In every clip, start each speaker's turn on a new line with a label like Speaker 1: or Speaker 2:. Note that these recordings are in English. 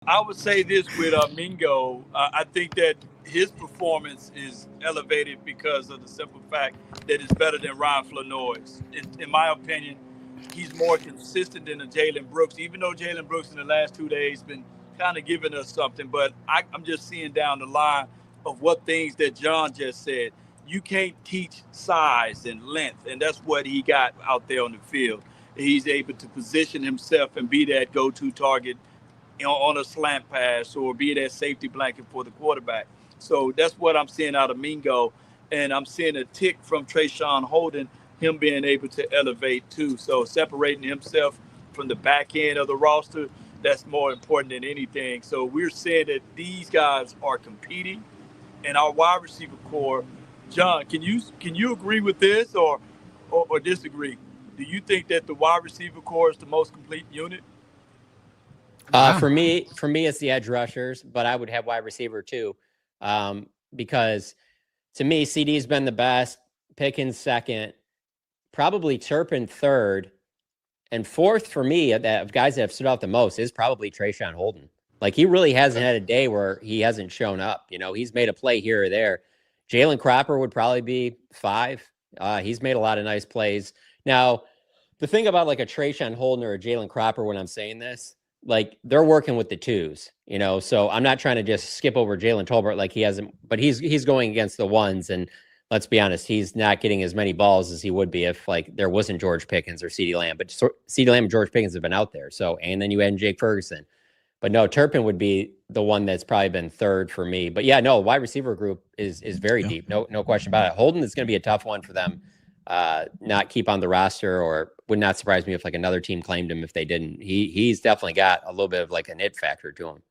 Speaker 1: I would say this with Mingo. I think that his performance is elevated because of the simple fact that it's better than Ryan Flanoy's. In my opinion, he's more consistent than a Jalen Brooks, even though Jalen Brooks in the last 2 days been kind of giving us something. But I'm just seeing down the line of what things that John just said. You can't teach size and length, and that's what he got out there on the field. He's able to position himself and be that go-to target on a slant pass or be that safety blanket for the quarterback. So that's what I'm seeing out of Mingo. And I'm seeing a tick from Treshawn Holden, him being able to elevate too. So separating himself from the back end of the roster, that's more important than anything. So we're saying that these guys are competing and our wide receiver core. John, can you agree with this or disagree? Do you think that the wide receiver core is the most complete unit?
Speaker 2: For me, it's the edge rushers, but I would have wide receiver too, because to me, CD's been the best, Pickens second, probably Turpin third, and fourth for me, that guys that have stood out the most is probably Treshawn Holden. Like, he really hasn't had a day where he hasn't shown up. You know, he's made a play here or there. Jalen Cropper would probably be 5. He's made a lot of nice plays. Now, the thing about like a Treshawn Holden or a Jalen Cropper when I'm saying this, like, they're working with the 2s, you know, so I'm not trying to just skip over Jalen Tolbert like he hasn't, but he's going against the 1s, and let's be honest, he's not getting as many balls as he would be if like there wasn't George Pickens or CeeDee Lamb, but CeeDee Lamb and George Pickens have been out there. So, and then you add Jake Ferguson, but no, Turpin would be the one that's probably been third for me. But yeah, no, wide receiver group is very deep. No question about it. Holden is going to be a tough one for them. Not keep on the roster, or would not surprise me if like another team claimed him if they didn't. He's definitely got a little bit of like an it factor to him.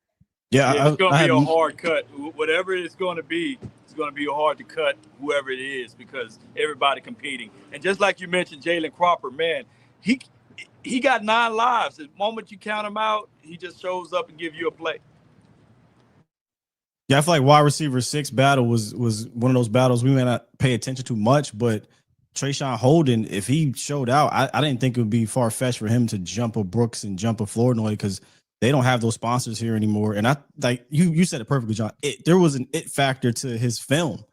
Speaker 1: Yeah, it's going to be a hard cut. Whatever it's going to be hard to cut whoever it is because everybody competing. And just like you mentioned, Jalen Cropper, man, he got 9 lives. The moment you count him out, he just shows up and give you a play.
Speaker 3: Yeah, I feel like wide receiver 6 battle was one of those battles we may not pay attention to much, but Treshawn Holden, if he showed out, I didn't think it would be far-fetched for him to jump a Brooks and jump a Flournoy because they don't have those sponsors here anymore. And I like you said it perfectly, John. There was an it factor to his film.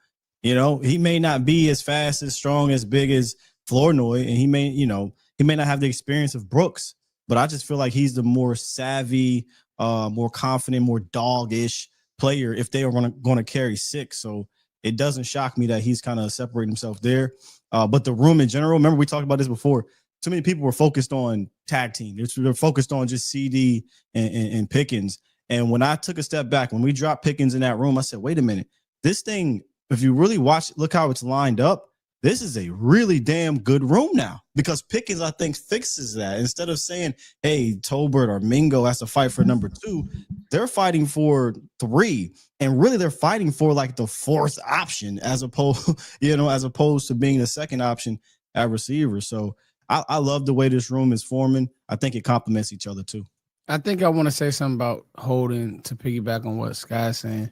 Speaker 3: You know, he may not be as fast, as strong, as big as Flournoy, and he may not have the experience of Brooks, but I just feel like he's the more savvy, more confident, more dog-ish player if they are going to carry 6. So it doesn't shock me that he's kind of separating himself there. But the room in general, remember we talked about this before, too many people were focused on tag team. They're focused on just CD and Pickens. And when I took a step back, when we dropped Pickens in that room, I said, wait a minute, this thing, if you really watch, look how it's lined up. This is a really damn good room now because Pickens, I think, fixes that. Instead of saying, hey, Tolbert or Mingo has to fight for number 2, they're fighting for 3. And really, they're fighting for like the 4th option as opposed to being the 2nd option at receiver. So I love the way this room is forming. I think it complements each other too.
Speaker 4: I think I want to say something about Holden to piggyback on what Sky's saying.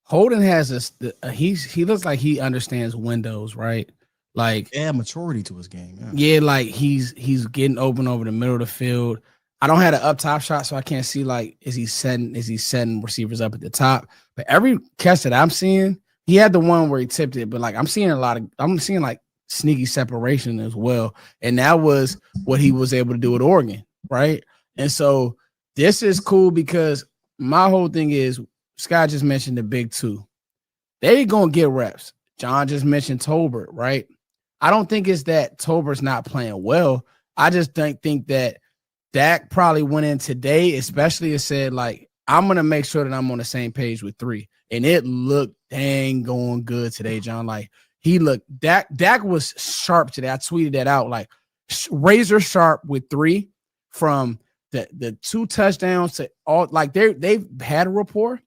Speaker 4: Holden has he looks like he understands windows, right? Like,
Speaker 3: yeah, maturity to his game.
Speaker 4: Yeah, like he's getting open over the middle of the field. I don't have an up top shot, so I can't see like is he setting receivers up at the top. But every catch that I'm seeing, he had the one where he tipped it, but like I'm seeing like sneaky separation as well. And that was what he was able to do at Oregon, right? And so this is cool because my whole thing is Scott just mentioned the big 2. They gonna get reps. John just mentioned Tolbert, right? I don't think it's that Tolbert's not playing well. I just think that Dak probably went in today, especially and said, like, I'm going to make sure that I'm on the same page with 3. And it looked dang going good today, John. Like, Dak was sharp today. I tweeted that out, like, razor sharp with 3 from the 2 touchdowns to all. Like, they've had a rapport,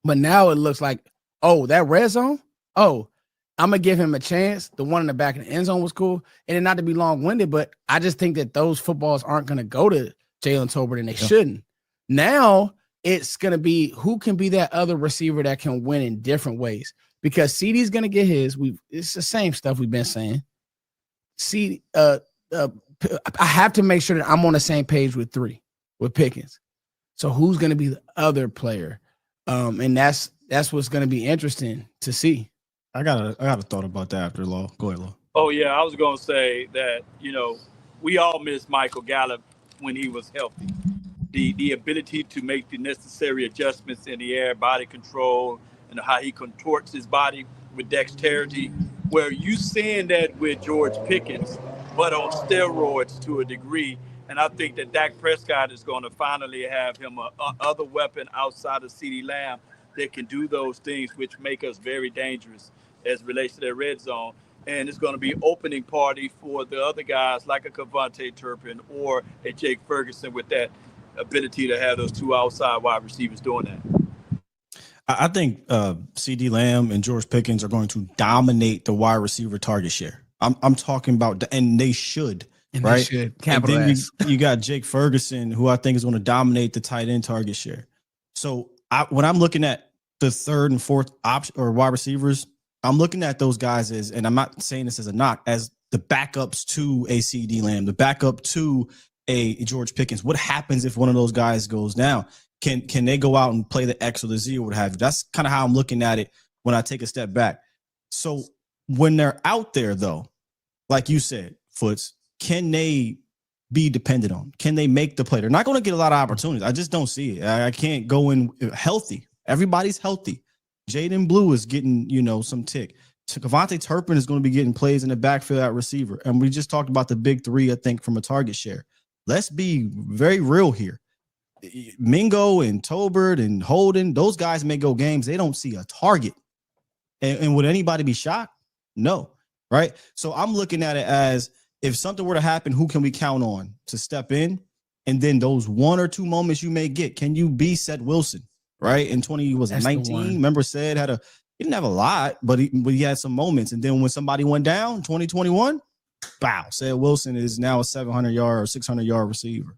Speaker 4: but now it looks like, oh, that red zone? Oh, I'm going to give him a chance. The one in the back of the end zone was cool. And not to be long-winded, but I just think that those footballs aren't going to go to Jalen Tolbert, and they shouldn't. Now it's going to be who can be that other receiver that can win in different ways. Because CD's going to get his. It's the same stuff we've been saying. I have to make sure that I'm on the same page with 3, with Pickens. So who's going to be the other player? And that's what's going to be interesting to see.
Speaker 3: I got a thought about that after Law. Go ahead, Law.
Speaker 1: Oh yeah, I was gonna say that we all miss Michael Gallup when he was healthy. The ability to make the necessary adjustments in the air, body control, and how he contorts his body with dexterity. Where you seeing that with George Pickens, but on steroids to a degree. And I think that Dak Prescott is going to finally have him a other weapon outside of CeeDee Lamb that can do those things, which make us very dangerous as it relates to their red zone. And it's going to be opening party for the other guys like a Kevontae Turpin or a Jake Ferguson with that ability to have those two outside wide receivers doing that.
Speaker 3: I think CeeDee Lamb and George Pickens are going to dominate the wide receiver target share. I'm talking about, and they should.
Speaker 4: And
Speaker 3: right?
Speaker 4: They should. Capital
Speaker 3: and then
Speaker 4: S.
Speaker 3: you got Jake Ferguson, who I think is going to dominate the tight end target share. So when I'm looking at the third and fourth option or wide receivers, I'm looking at those guys as, and I'm not saying this as a knock, as the backups to a CeeDee Lamb, the backup to a George Pickens. What happens if one of those guys goes down? Can they go out and play the X or the Z or what have you? That's kind of how I'm looking at it when I take a step back. So when they're out there, though, like you said, Foots, can they be dependent on? Can they make the play? They're not going to get a lot of opportunities. I just don't see it. I can't go in healthy. Everybody's healthy. Jaden Blue is getting, some tick. Kevontae Turpin is going to be getting plays in the backfield at receiver. And we just talked about the big three, I think, from a target share. Let's be very real here. Mingo and Tolbert and Holden, those guys may go games. They don't see a target. And would anybody be shocked? No. Right? So I'm looking at it as, if something were to happen, who can we count on to step in? And then those one or two moments you may get, can you be Seth Wilson, right? In 2019, remember Seth he didn't have a lot, but he had some moments. And then when somebody went down, 2021, bow, Seth Wilson is now a 700-yard or 600-yard receiver.